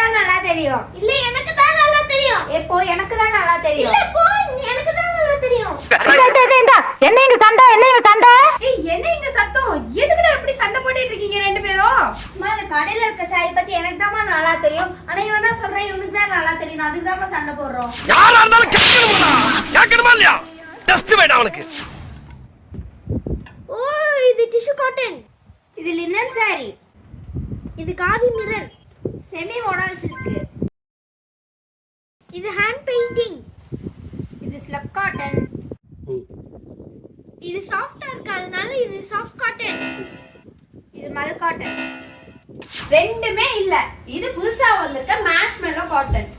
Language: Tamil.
தான் நல்லா தெரியும். இல்ல எனக்கு தான் நல்லா தெரியும். எப்போ எனக்கு தான் நல்லா தெரியும். இல்ல போ எனக்கு தான் நல்லா தெரியும். என்ன இங்க சண்டை என்ன இங்க சண்டை? ஏய் என்ன இங்க சத்தம்? எதுக்குடா இப்படி சண்டை போட்டுட்டு இருக்கீங்க ரெண்டு பேரும்? அம்மா அந்த கடையில இருக்க சாரி பத்தி எனக்கு தான் நல்லா தெரியும். ஆனா இவன் தான் சொல்றான் இவனுக்கு தான் நல்லா தெரியும். அதுக்கு தான் சண்டை போடுறோம். யாரா இருந்தாலும் கேட்கணுமா? கேட்கணுமா இல்லையா? டெஸ்ட் வேண்டாம் அவனுக்கு. ஓ இது டிஷ்யூ காட்டன். இது லினன் சாரி. இது காதி மிரர். செமி மாடல்ஸ் இருக்கு. இது ஹேண்ட் பெயிண்டிங். இது ஸ்லப் காட்டன். இது சாஃப்ட்டா இருக்கு அதனால இது சாஃப்ட் காட்டன். இது மல் காட்டன். ரெண்டுமே இல்ல. இது புதுசா வந்திருக்க மேஷ்மெல்லோ காட்டன்.